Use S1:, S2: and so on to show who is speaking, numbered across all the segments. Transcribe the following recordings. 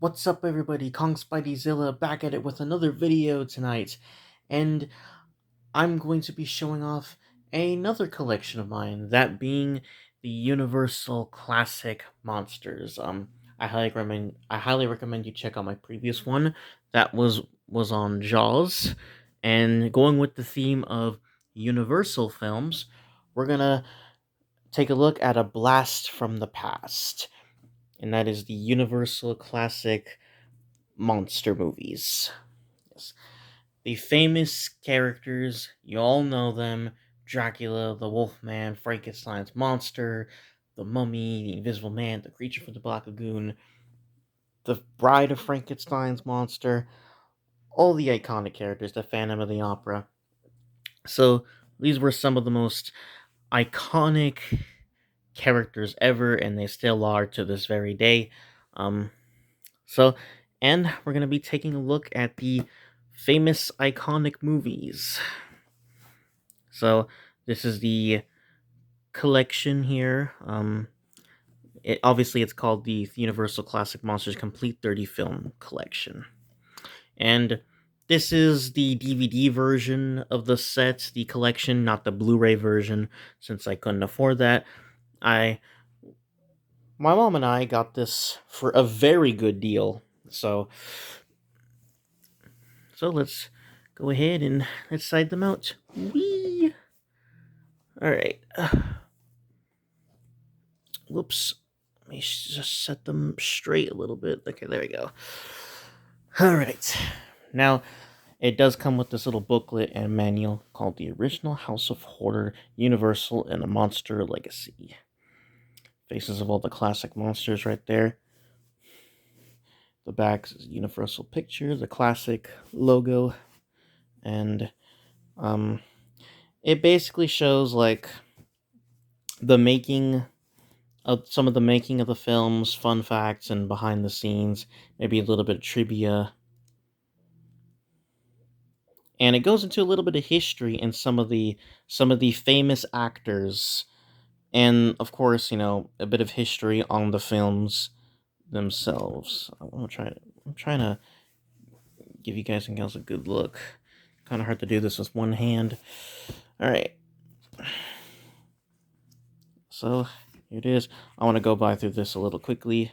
S1: What's up, everybody? Kong Spideyzilla back at it with another video tonight, and I'm going to be showing off another collection of mine, that being the Universal Classic Monsters. I highly recommend you check out my previous one that was on Jaws, and going with the theme of Universal films, we're gonna take a look at a blast from the past, and that is the Universal Classic monster movies. Yes. The famous characters, you all know them: Dracula, the Wolfman, Frankenstein's monster, the Mummy, the Invisible Man, the Creature from the Black Lagoon, the Bride of Frankenstein's monster, all the iconic characters, the Phantom of the Opera. So, these were some of the most iconic characters ever, and they still are to this very day. Um, So, and we're going to be taking a look at the famous iconic movies. So, this is the collection here. It's called the Universal Classic Monsters Complete 30 Film Collection. And this is the DVD version of the set, the collection, not the Blu-ray version, since I couldn't afford that. My mom and I got this for a very good deal. So let's go ahead and let's side them out. Whee! Alright. Whoops. Let me just set them straight a little bit. Okay, there we go. Alright. Now, it does come with this little booklet and manual called The Original House of Horror, Universal and the Monster Legacy. Faces of all the classic monsters right there. The back is Universal picture, the classic logo, and it basically shows like the making of some of the making of the films, fun facts, and behind the scenes, maybe a little bit of trivia. And it goes into a little bit of history and some of the famous actors, and of course, a bit of history on the films themselves. I'm trying to give you guys and gals a good look. Kind of hard to do this with one hand. All right. So here it is. I want to go by through this a little quickly.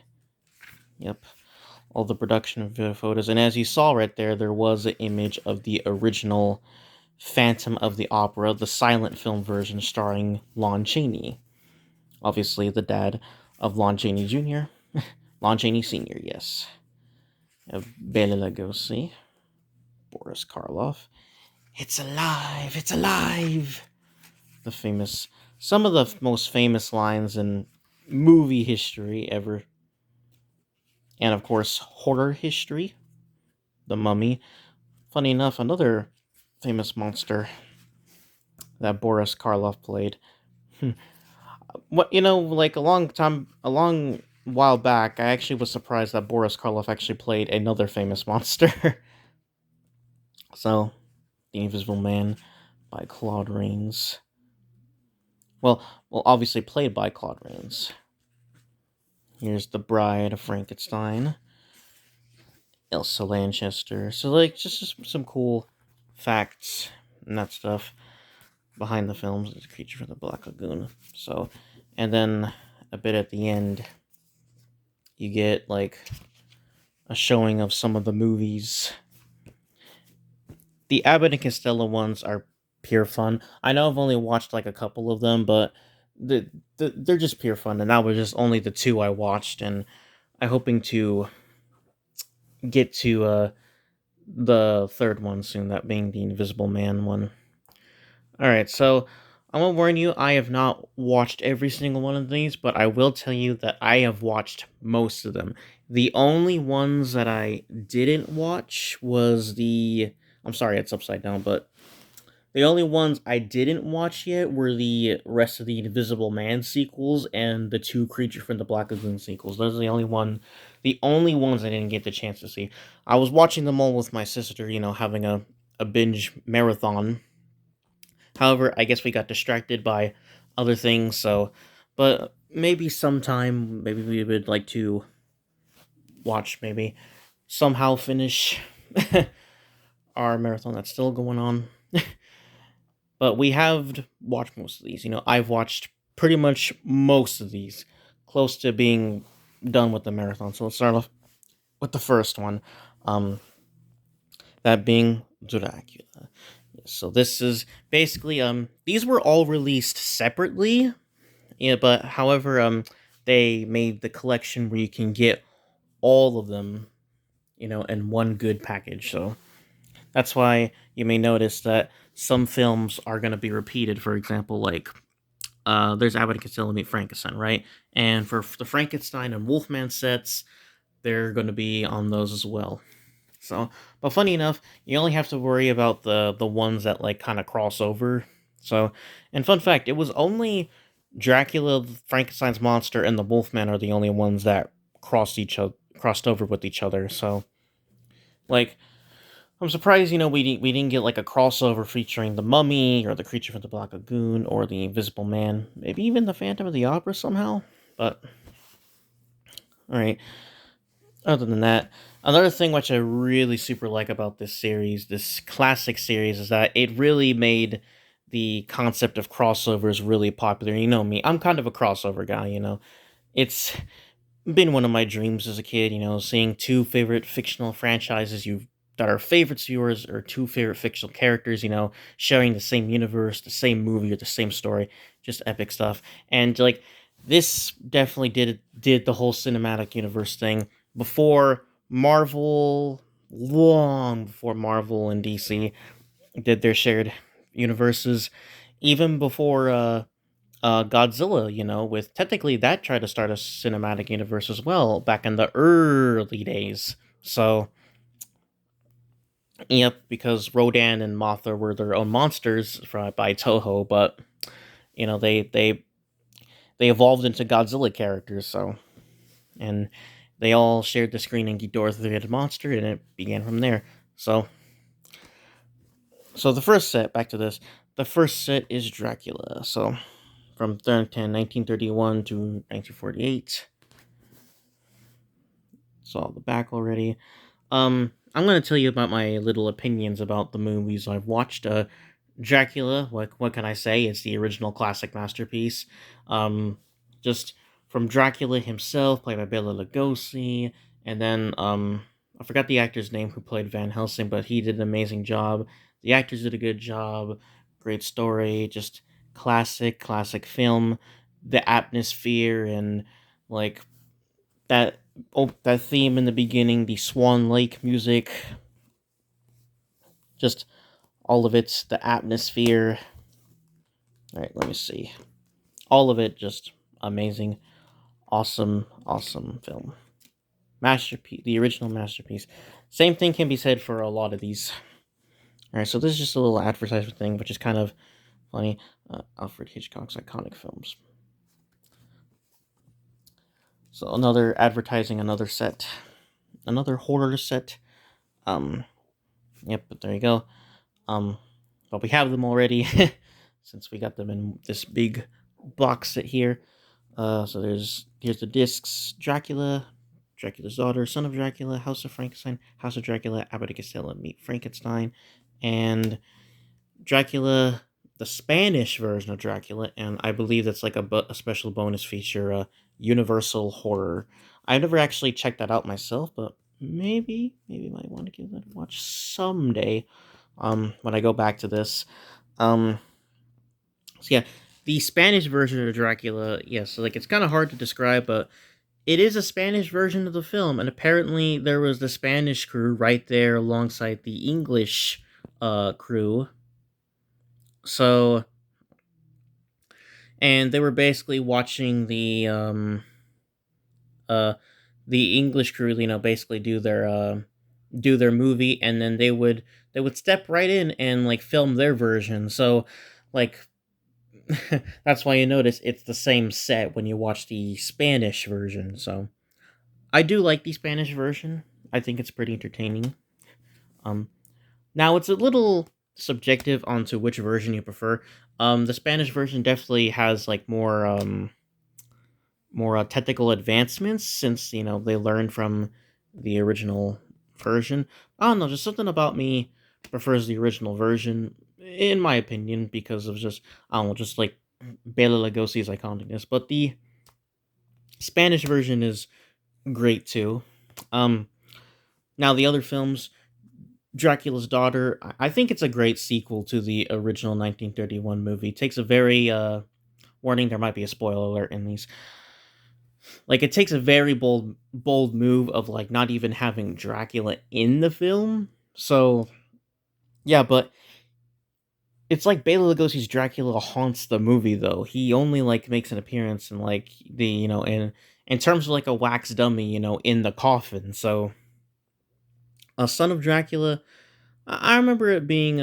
S1: Yep. All the production photos. And as you saw right there, there was an image of the original Phantom of the Opera, the silent film version starring Lon Chaney. Obviously, the dad of Lon Chaney Jr. Lon Chaney Sr., yes. Bela Lugosi. Boris Karloff. It's alive! It's alive! Some of the most famous lines in movie history ever. And of course, horror history. The Mummy. Funny enough, another famous monster that Boris Karloff played. Like a long while back, I actually was surprised that Boris Karloff actually played another famous monster. So, The Invisible Man by Claude Rains. Well, obviously played by Claude Rains. Here's the Bride of Frankenstein. Elsa Lanchester. So, like, just some cool facts and that stuff behind the films. The Creature from the Black Lagoon. So, and then a bit at the end, you get, like, a showing of some of the movies. The Abbott and Costello ones are pure fun. I know I've only watched, like, a couple of them, but they're just pure fun, and that was just only the two I watched, and I'm hoping to get to the third one soon, that being the Invisible Man one. Alright, so I'm gonna warn you, I have not watched every single one of these, but I will tell you that I have watched most of them. The only ones that I didn't watch was I'm sorry, it's upside down, but the only ones I didn't watch yet were the rest of the Invisible Man sequels and the two Creature from the Black Lagoon sequels. Those are the only ones I didn't get the chance to see. I was watching them all with my sister, having a binge marathon. However, I guess we got distracted by other things, but maybe sometime, maybe we would like to watch, maybe somehow finish our marathon that's still going on. But we have watched most of these. I've watched pretty much most of these, close to being done with the marathon. So let's start off with the first one, um, that being Dracula. So this is basically these were all released separately, yeah, but however they made the collection where you can get all of them, in one good package. So that's why you may notice that some films are going to be repeated. For example, like there's Abbott and Costello Meet Frankenstein, right? And for the Frankenstein and Wolfman sets, they're going to be on those as well. So, but funny enough, you only have to worry about the ones that like kind of cross over. So, and fun fact, it was only Dracula, Frankenstein's monster, and the Wolfman are the only ones that crossed over with each other. So, like, I'm surprised, we didn't get like a crossover featuring the Mummy or the Creature from the Black Lagoon or the Invisible Man, maybe even the Phantom of the Opera somehow. But all right. Other than that, another thing which I really super like about this series, this classic series, is that it really made the concept of crossovers really popular. You know me, I'm kind of a crossover guy. It's been one of my dreams as a kid, seeing two favorite fictional franchises you that are favorites of yours, or two favorite fictional characters, sharing the same universe, the same movie, or the same story. Just epic stuff. And like this definitely did the whole cinematic universe thing before Marvel, long before Marvel and DC did their shared universes, even before Godzilla, with technically that tried to start a cinematic universe as well back in the early days. So, yep, because Rodan and Mothra were their own monsters by Toho, but they evolved into Godzilla characters. So, and they all shared the screen in Ghidorah the Three-Headed Monster, and it began from there. So the first set, back to this, the first set is Dracula. So from 1931 to 1948. Saw the back already. I'm gonna tell you about my little opinions about the movies I've watched. Dracula, what can I say? It's the original classic masterpiece. Um, just from Dracula himself, played by Bela Lugosi, and then I forgot the actor's name who played Van Helsing, but he did an amazing job. The actors did a good job. Great story, just classic film. The atmosphere and like that that theme in the beginning, the Swan Lake music, just all of it, the atmosphere. All right, let me see. All of it just amazing, awesome film. Masterpiece, the original masterpiece. Same thing can be said for a lot of these. All right, so this is just a little advertisement thing, which is kind of funny. Alfred Hitchcock's iconic films. So another advertising, another set, another horror set. Um, yep, but there you go. But we have them already since we got them in this big box set here. So here's the discs: Dracula, Dracula's Daughter, Son of Dracula, House of Frankenstein, House of Dracula, Abbott and Costello Meet Frankenstein, and Dracula, the Spanish version of Dracula, and I believe that's like a special bonus feature, Universal Horror. I've never actually checked that out myself, but maybe might want to give that a watch someday. When I go back to this, so yeah, the Spanish version of Dracula, yes, so like it's kind of hard to describe, but it is a Spanish version of the film, and apparently there was the Spanish crew right there alongside the English crew. So, and they were basically watching uh the English crew, basically do their movie, and then they would step right in and like film their version. So, like that's why you notice it's the same set when you watch the Spanish version. So I do like the Spanish version. I think it's pretty entertaining. Um, Now it's a little subjective onto which version you prefer. The Spanish version definitely has like more technical advancements since they learned from the original version. I don't know, just something about me prefers the original version, in my opinion, because of just, I don't know, just like Bela Lugosi's iconicness. But the Spanish version is great too. Um, Now the other films, Dracula's Daughter, I think it's a great sequel to the original 1931 movie. It takes a very warning, there might be a spoiler alert in these. Like it takes a very bold move of like not even having Dracula in the film. So yeah, but it's like Bela Lugosi's Dracula haunts the movie though. He only like makes an appearance in like the in terms of like a wax dummy, in the coffin. So a Son of Dracula, I remember it being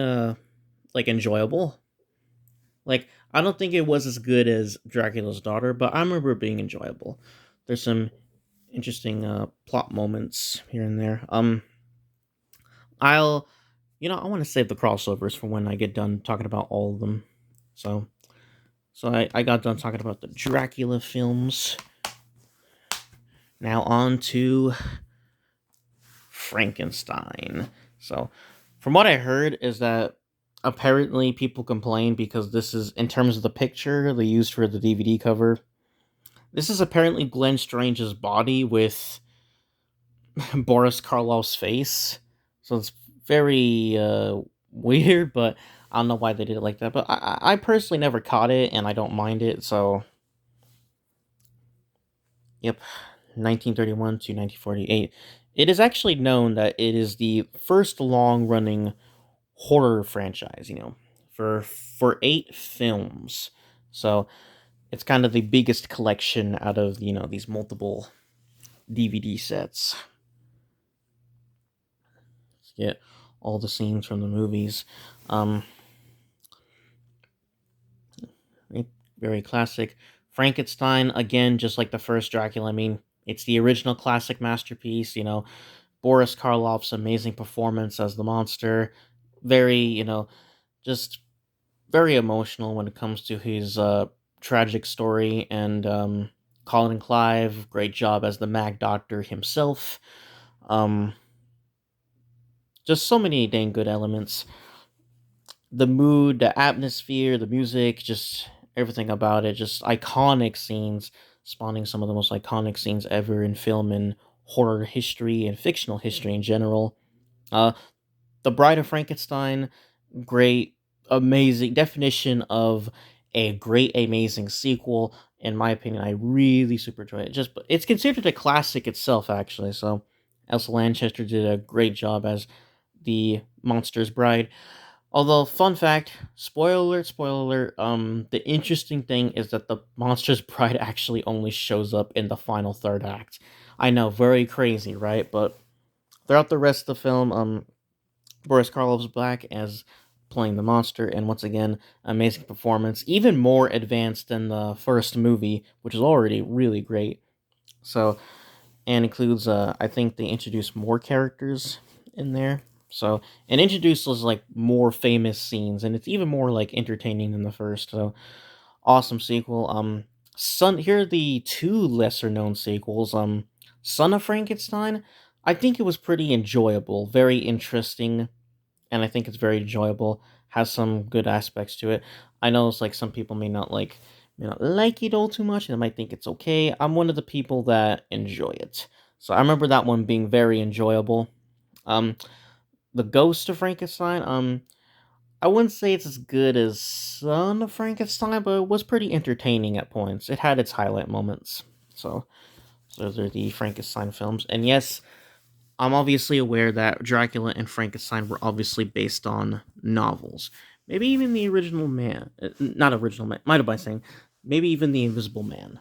S1: like enjoyable. Like I don't think it was as good as Dracula's Daughter, but I remember it being enjoyable. There's some interesting plot moments here and there. I'll I want to save the crossovers for when I get done talking about all of them. So I got done talking about the Dracula films. Now on to Frankenstein. So from what I heard is that apparently people complain because this is, in terms of the picture they used for the DVD cover, this is apparently Glenn Strange's body with Boris Karloff's face. So it's very weird, but I don't know why they did it like that. But I personally never caught it, and I don't mind it. So, yep, 1931 to 1948. It is actually known that it is the first long-running horror franchise. For 8 films. So it's kind of the biggest collection out of these multiple DVD sets. Get all the scenes from the movies. Um, Very classic. Frankenstein, again, just like the first Dracula. I mean, it's the original classic masterpiece. Boris Karloff's amazing performance as the monster. Very, just very emotional when it comes to his tragic story. And Colin Clive, great job as the Mad Doctor himself. Um, just so many dang good elements. The mood, the atmosphere, the music, just everything about it, just iconic scenes, spawning some of the most iconic scenes ever in film and horror history and fictional history in general. Uh, The Bride of Frankenstein, great, amazing definition of a great, amazing sequel. In my opinion, I really super enjoy it. Just, it's considered a classic itself, actually. So, Elsa Lanchester did a great job as the monster's bride. Although, fun fact, spoiler alert, the interesting thing is that the monster's bride actually only shows up in the final third act. I know, very crazy, right? But throughout the rest of the film, Boris Karloff's back as playing the monster, and once again, amazing performance, even more advanced than the first movie, which is already really great. So, and includes I think they introduced more characters in there. So and introduces like more famous scenes, and it's even more like entertaining than the first. So awesome sequel. Here are the 2 lesser known sequels. Son of Frankenstein. I think it was pretty enjoyable, very interesting, and I think it's very enjoyable. Has some good aspects to it. I know it's like some people may not like it all too much, and they might think it's okay. I'm one of the people that enjoy it, so I remember that one being very enjoyable. Um, the Ghost of Frankenstein. I wouldn't say it's as good as Son of Frankenstein, but it was pretty entertaining at points. It had its highlight moments. So those are the Frankenstein films, and yes, I'm obviously aware that Dracula and Frankenstein were obviously based on novels. Maybe even the original man, not original man, might have been saying, maybe even the Invisible Man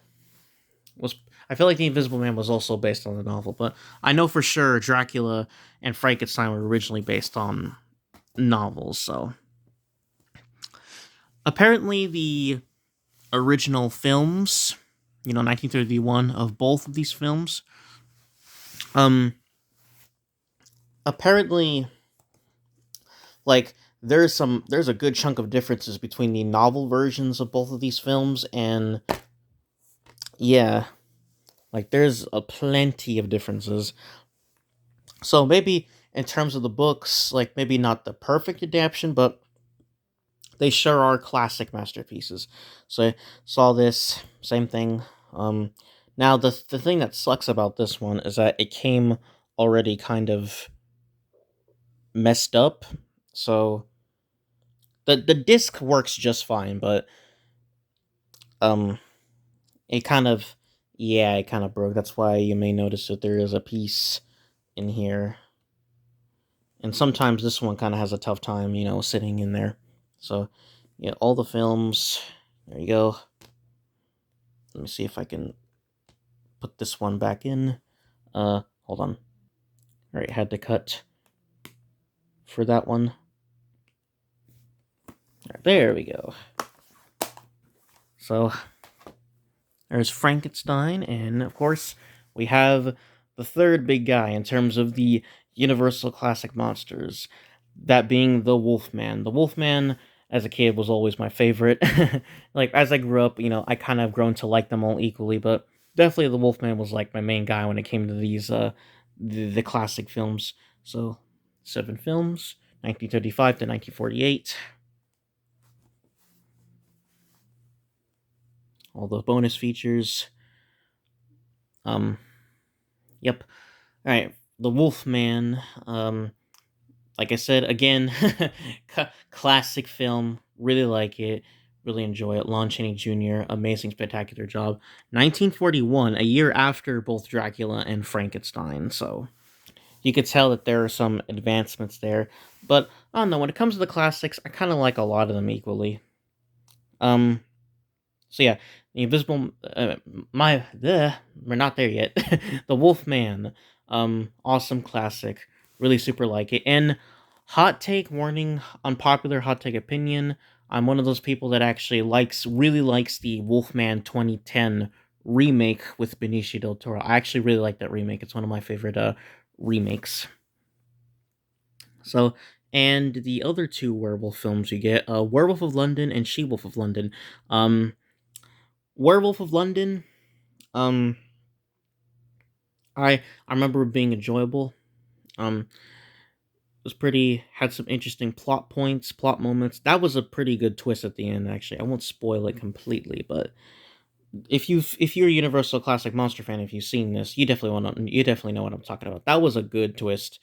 S1: was. I feel like the Invisible Man was also based on the novel, but I know for sure Dracula and Frankenstein were originally based on novels. So apparently, the original films, 1931 of both of these films, um, apparently like there's a good chunk of differences between the novel versions of both of these films, and yeah, like there's a plenty of differences. So maybe in terms of the books, like maybe not the perfect adaptation, but they sure are classic masterpieces. So I saw this same thing. Um, Now the thing that sucks about this one is that it came already kind of messed up. So the disc works just fine, but um, it kind of yeah, it kind of broke. That's why you may notice that there is a piece in here, and sometimes this one kind of has a tough time, sitting in there. So yeah, all the films. There you go. Let me see if I can put this one back in. Hold on. All right, had to cut for that one. All right, there we go. So there's Frankenstein, and of course we have the third big guy in terms of the Universal Classic monsters. That being the Wolfman. The Wolfman, as a kid, was always my favorite. Like as I grew up, I kind of grown to like them all equally, but definitely the Wolfman was like my main guy when it came to these the classic films. So 7 films, 1935 to 1948. All the bonus features. Um, yep. All right, the Wolfman. Like I said again, classic film. Really like it. Really enjoy it. Lon Chaney Jr. Amazing, spectacular job. 1941, a year after both Dracula and Frankenstein. So you could tell that there are some advancements there. But I don't know. When it comes to the classics, I kind of like a lot of them equally. Um, So yeah, the Invisible, we're not there yet. The Wolfman, awesome classic, really super like it. And hot take warning, unpopular hot take opinion. I'm one of those people that actually really likes the Wolfman 2010 remake with Benicio del Toro. I actually really like that remake. It's one of my favorite remakes. So, and the other two werewolf films you get, Werewolf of London and She Wolf of London. Um, Werewolf of London. Um, I remember it being enjoyable. It was pretty had some interesting plot points, plot moments. That was a pretty good twist at the end. Actually, I won't spoil it completely, but if you're a Universal Classic Monster fan, if you've seen this, you definitely know what I'm talking about. That was a good twist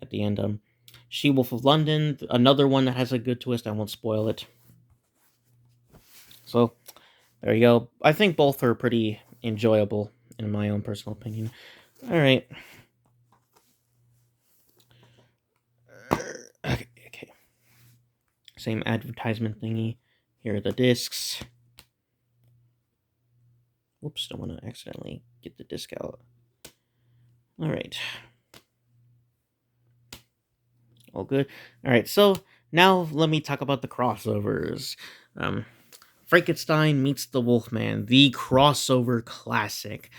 S1: at the end. She Wolf of London, another one that has a good twist. I won't spoil it. So there you go. I think both are pretty enjoyable in my own personal opinion. All right. Okay. Same advertisement thingy. Here are the discs. Whoops, don't want to accidentally get the disc out. All right. All good. All right, so now let me talk about the crossovers. Um, Frankenstein meets the Wolfman, the crossover classic.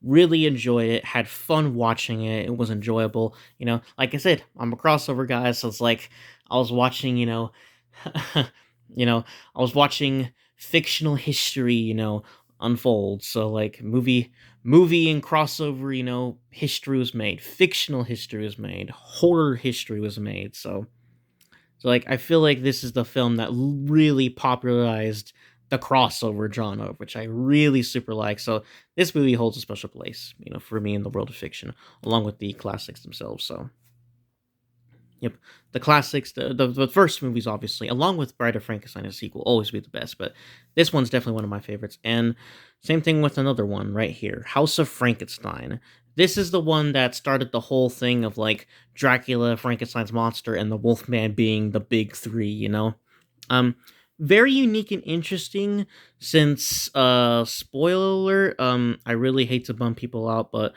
S1: Really enjoyed it, had fun watching it. It was enjoyable. Like I said, I'm a crossover guy, so it's like I was watching, you know, I was watching fictional history, unfold. So like movie and crossover, history was made, fictional history was made, horror history was made. So like I feel like this is the film that really popularized the crossover genre, which I really super like. So this movie holds a special place, for me in the world of fiction, along with the classics themselves. So yep, the classics, the first movies, obviously, along with Bride of Frankenstein, a sequel, always be the best. But this one's definitely one of my favorites. And same thing with another one right here, House of Frankenstein. This is the one that started the whole thing of like Dracula, Frankenstein's monster, and the Wolfman being the big three. Um, Very unique and interesting. Since spoiler alert, I really hate to bum people out, but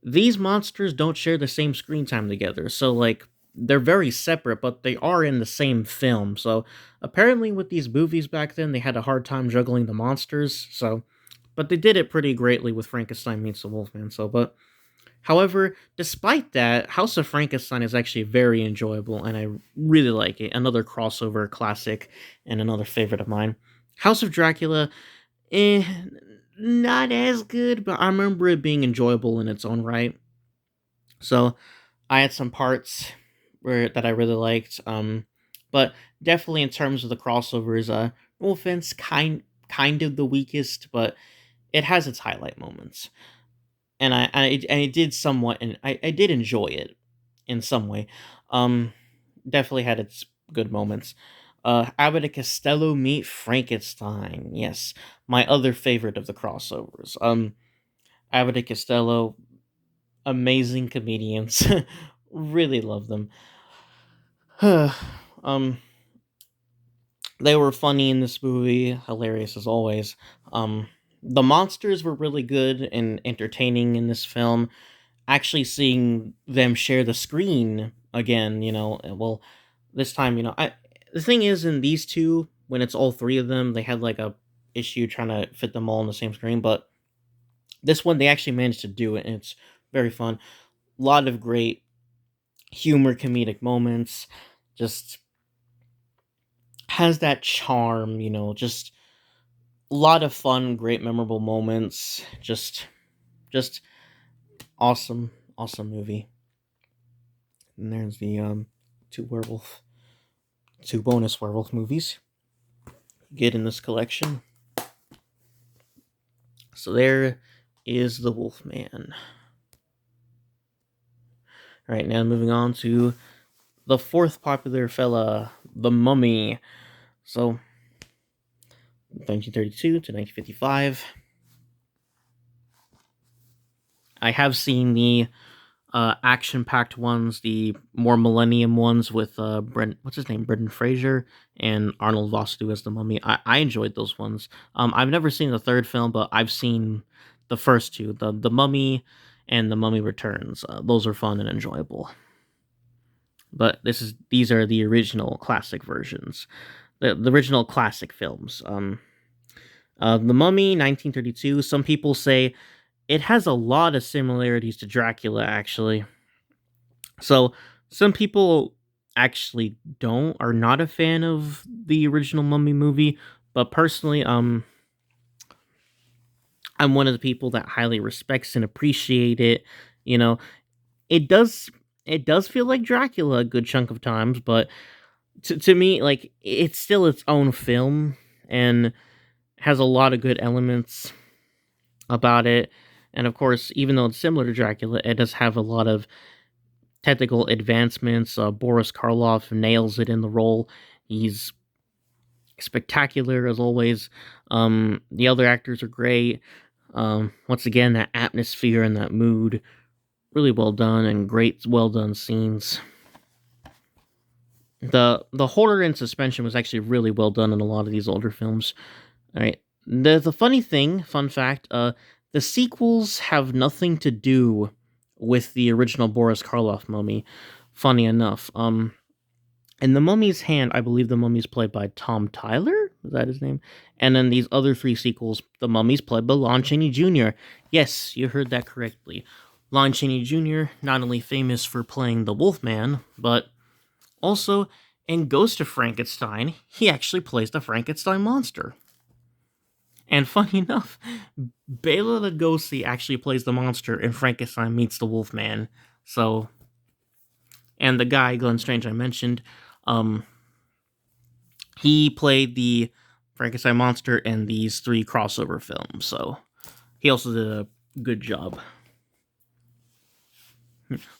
S1: these monsters don't share the same screen time together. So like they're very separate, but they are in the same film. So apparently with these movies back then, they had a hard time juggling the monsters. So but they did it pretty greatly with Frankenstein meets the Wolfman. So but however, despite that, House of Frankenstein is actually very enjoyable and I really like it. Another crossover classic and another favorite of mine. House of Dracula, eh, not as good, but I remember it being enjoyable in its own right. So I had some parts where that I really liked. But definitely in terms of the crossovers, no offense, kind of the weakest, but it has its highlight moments, and I did somewhat, and I did enjoy it in some way. Um, Definitely had its good moments. Abbott and Costello meet Frankenstein. Yes, my other favorite of the crossovers. Abbott and Costello, amazing comedians. Really love them. um, they were funny in this movie, hilarious as always. Um, the monsters were really good and entertaining in this film. Actually, seeing them share the screen again, well, this time, the thing is, in these two, when it's all three of them, they had like a issue trying to fit them all on the same screen. But this one, they actually managed to do it, and it's very fun. A lot of great humor, comedic moments. Just has that charm, just a lot of fun, great, memorable moments. Just awesome, awesome movie. And there's the two werewolf, two bonus werewolf movies get in this collection. So there is the Wolfman. All right, now moving on to the fourth popular fella, the Mummy. So 1932 to 1955. I have seen the action-packed ones, the more Millennium ones with what's his name, Brendan Fraser and Arnold Vosloo as the Mummy. I enjoyed those ones. I've never seen the third film, but I've seen the first two, the Mummy and the Mummy Returns. Those are fun and enjoyable. But these are the original classic versions, the original classic films. The Mummy, 1932. Some people say it has a lot of similarities to Dracula, actually. So some people actually are not a fan of the original Mummy movie, but personally, I'm one of the people that highly respects and appreciate it. You know, it does it does feel like Dracula a good chunk of times, but to me, like, it's still its own film and has a lot of good elements about it. And of course, even though it's similar to Dracula, it does have a lot of technical advancements. Boris Karloff nails it in the role. He's spectacular as always. The other actors are great. Once again, that atmosphere and that mood, really well done, and great, well done scenes. The horror and suspension was actually really well done in a lot of these older films. All right. The fun fact, the sequels have nothing to do with the original Boris Karloff mummy. Funny enough, in the Mummy's Hand, I believe the Mummy's played by Tom Tyler. Is that his name? And then these other three sequels, the Mummy's played by Lon Chaney Jr. Yes, you heard that correctly. Lon Chaney Jr. not only famous for playing the Wolfman, but also in Ghost of Frankenstein, he actually plays the Frankenstein monster. And funny enough, Bela Lugosi actually plays the monster in Frankenstein Meets the Wolfman. So, and the guy, Glenn Strange, I mentioned, he played the Frankenstein monster in these three crossover films. So, he also did a good job.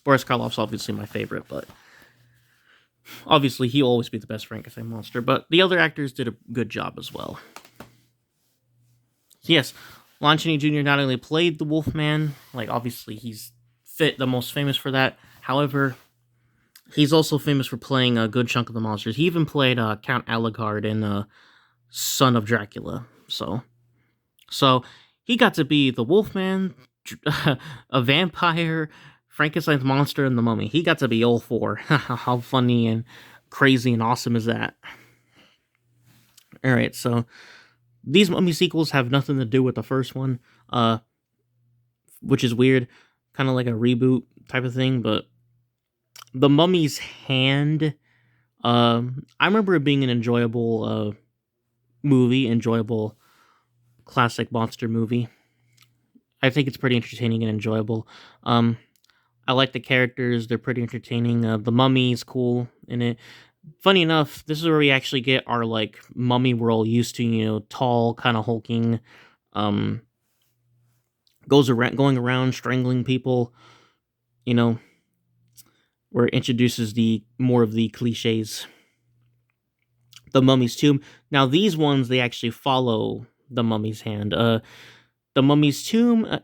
S1: Boris Karloff's obviously my favorite, but obviously he'll always be the best Frankenstein monster. But the other actors did a good job as well. Yes, Lon Chaney Jr. not only played the Wolfman, like obviously he's the most famous for that. However, he's also famous for playing a good chunk of the monsters. He even played Count Alucard in Son of Dracula. So he got to be the Wolfman, a vampire, Frankenstein's monster, and the Mummy. He got to be all four. How funny and crazy and awesome is that? All right, so these Mummy sequels have nothing to do with the first one, which is weird, kind of like a reboot type of thing. But the Mummy's Hand, I remember it being an enjoyable movie, enjoyable classic monster movie. I think it's pretty entertaining and enjoyable. I like the characters; they're pretty entertaining. The mummy is cool in it. Funny enough, this is where we actually get our like mummy we're all used to. Tall, kind of hulking, um, going around strangling people. You know, where it introduces the more of the cliches. The mummy's tomb. Now these ones they actually follow the mummy's hand. The mummy's tomb.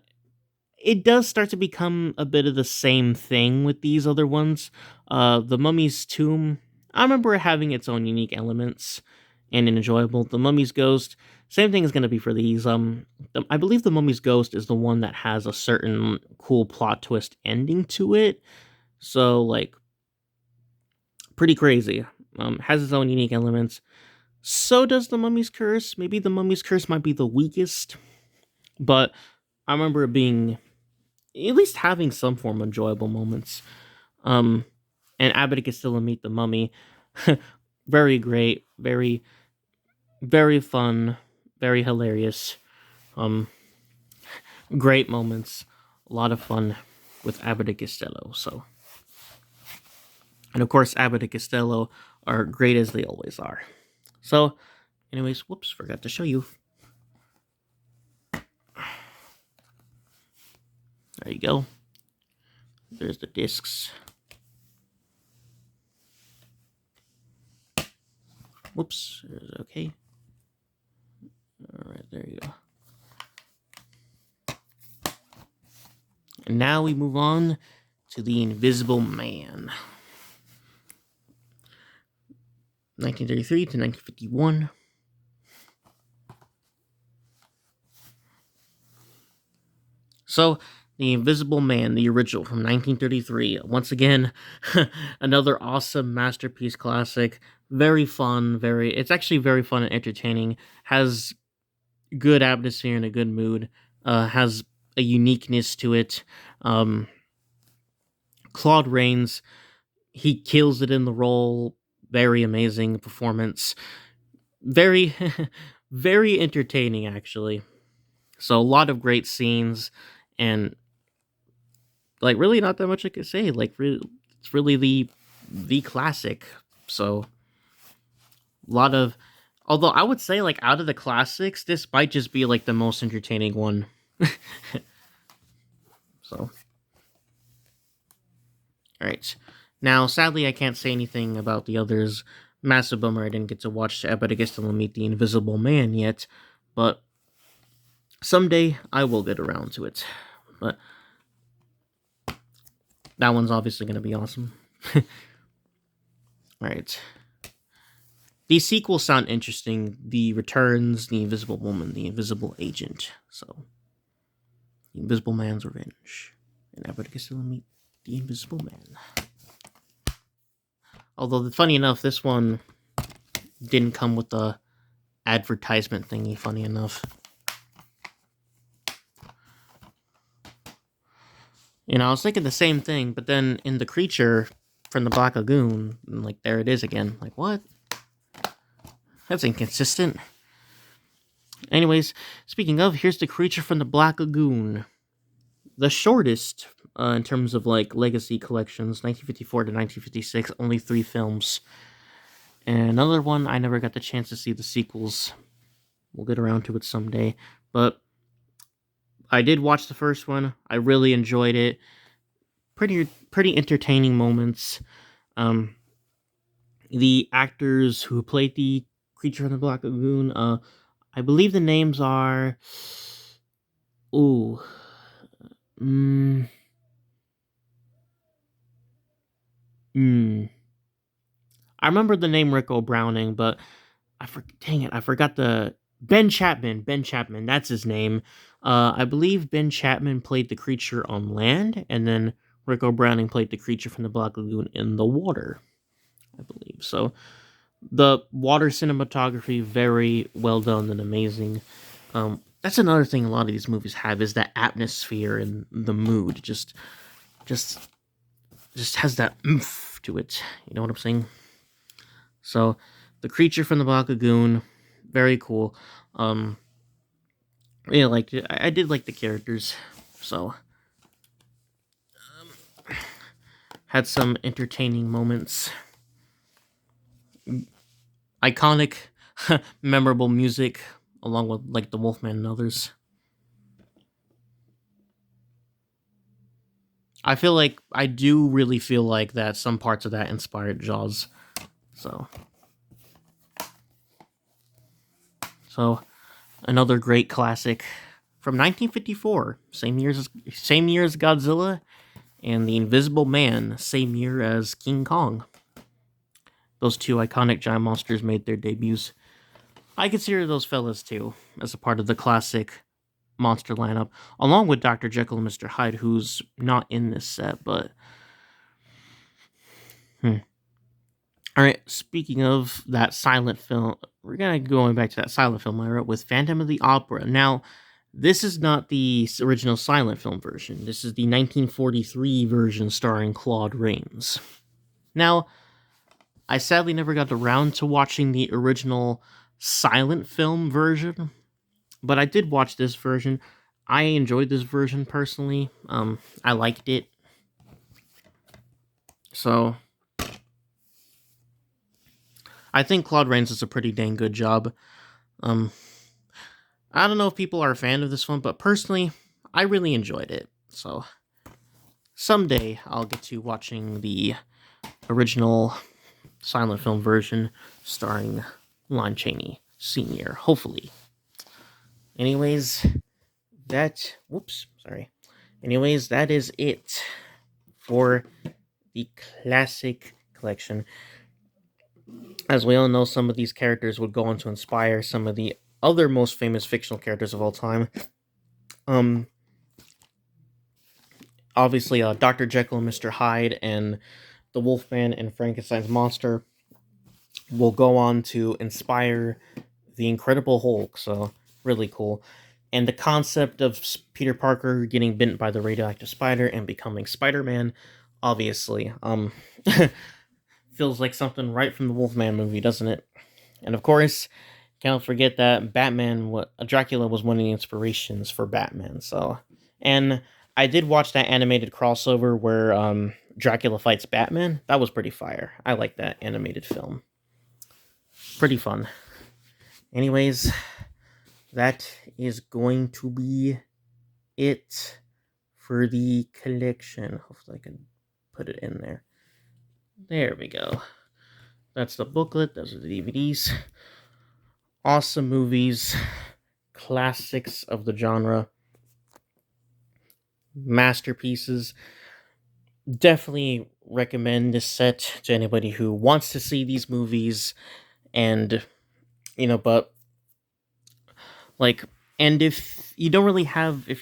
S1: It does start to become a bit of the same thing with these other ones. The mummy's tomb. I remember it having its own unique elements and enjoyable. The mummy's ghost. Same thing is going to be for these. I believe the mummy's ghost is the one that has a certain cool plot twist ending to it. So like pretty crazy. Has its own unique elements. So does the Mummy's Curse. Maybe the Mummy's Curse might be the weakest, but I remember it being at least having some form of enjoyable moments. Um, and Abbott and Costello meet the Mummy. Very great, very fun, very hilarious. Um, Great moments, a lot of fun with Abbott and Costello. So, and of course, Abbott and Costello are great as they always are. So, anyways, whoops, forgot to show you. There you go. There's the discs. Whoops, okay. Alright, there you go. And now we move on to The Invisible Man. 1933 to 1951. So, The Invisible Man, the original from 1933. Once again, another awesome masterpiece classic. Very fun, it's actually very fun and entertaining. Has good atmosphere and a good mood. Has a uniqueness to it. Claude Rains, he kills it in the role. Very amazing performance. Very, very entertaining, actually. So, a lot of great scenes, and like really not that much I could say. Like it's really the classic. So a lot of, although I would say like out of the classics, this might just be like the most entertaining one. So, all right. Now, sadly, I can't say anything about the others. Massive bummer I didn't get to watch Abbott and Costello Meet the Invisible Man yet, but someday I will get around to it. But that one's obviously going to be awesome. All right. These sequels sound interesting. The Returns, The Invisible Woman, The Invisible Agent. So, The Invisible Man's Revenge. And Abbott and Costello Meet the Invisible Man. Although, funny enough, this one didn't come with the advertisement thingy, funny enough. I was thinking the same thing, but then in The Creature from the Black Lagoon, like, there it is again. Like, what? That's inconsistent. Anyways, speaking of, here's The Creature from the Black Lagoon. The shortest, in terms of, like, legacy collections, 1954 to 1956, only 3 films. And another one, I never got the chance to see the sequels. We'll get around to it someday. But I did watch the first one. I really enjoyed it. Pretty entertaining moments. The actors who played the Creature from the Black Lagoon, I believe the names are... Ooh. I remember the name Rico Browning, but I forgot the... Ben Chapman, that's his name. I believe Ben Chapman played the creature on land, and then Rico Browning played the creature from the Black Lagoon in the water, I believe. So, the water cinematography, very well done and amazing. That's another thing a lot of these movies have, is that atmosphere and the mood. Just has that oomph to it. You know what I'm saying? So, the creature from the Black Lagoon, very cool. Yeah, liked it. I did like the characters. So, had some entertaining moments, iconic, memorable music, along with like the Wolfman and others. I do really feel like that some parts of that inspired Jaws. So, so another great classic from 1954, same year as Godzilla, and The Invisible Man, same year as King Kong. Those two iconic giant monsters made their debuts. I consider those fellas too as a part of the classic monster lineup, along with Dr. Jekyll and Mr. Hyde, who's not in this set, but all right. Speaking of that silent film, we're gonna going back to that silent film era with Phantom of the Opera. Now, this is not the original silent film version. This is the 1943 version starring Claude Rains. Now, I sadly never got around to watching the original silent film version, but I did watch this version. I enjoyed this version personally. I liked it. So, I think Claude Rains does a pretty dang good job. Um, I don't know if people are a fan of this one, but personally, I really enjoyed it. So, someday I'll get to watching the original silent film version starring Lon Chaney Sr., hopefully. Anyways, Anyways, that is it for the classic collection. As we all know, some of these characters would go on to inspire some of the other most famous fictional characters of all time. Obviously, Dr. Jekyll and Mr. Hyde and the Wolfman and Frankenstein's monster will go on to inspire the Incredible Hulk, so really cool. And the concept of Peter Parker getting bitten by the radioactive spider and becoming Spider-Man, obviously, feels like something right from the Wolfman movie, doesn't it? And of course, can't forget that Dracula was one of the inspirations for Batman. So, and I did watch that animated crossover where Dracula fights Batman. That was pretty fire. I like that animated film. Pretty fun. Anyways, that is going to be it for the collection. Hopefully I can put it in there. There we go. That's the booklet. Those are the DVDs. Awesome movies. Classics of the genre. Masterpieces. Definitely recommend this set to anybody who wants to see these movies. And, but and if you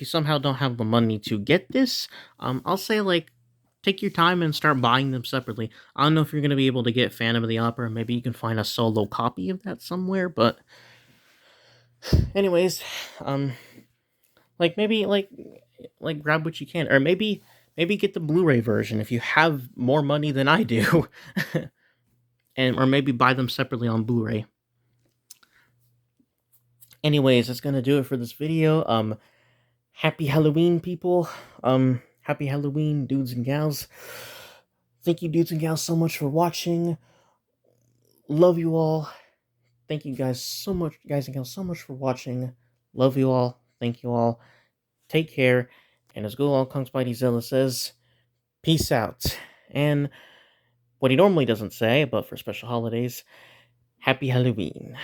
S1: somehow don't have the money to get this, I'll say take your time and start buying them separately. I don't know if you're going to be able to get Phantom of the Opera. Maybe you can find a solo copy of that somewhere, but anyways, maybe grab what you can, or maybe get the Blu-ray version if you have more money than I do. Or maybe buy them separately on Blu-ray. Anyways, that's gonna do it for this video. Happy Halloween, people. Happy Halloween, dudes and gals. Thank you, dudes and gals, so much for watching. Love you all. Thank you guys and gals, so much for watching. Love you all. Thank you all. Take care. And as Good Old Kong Spidey Zilla says, peace out. And what he normally doesn't say, but for special holidays, Happy Halloween.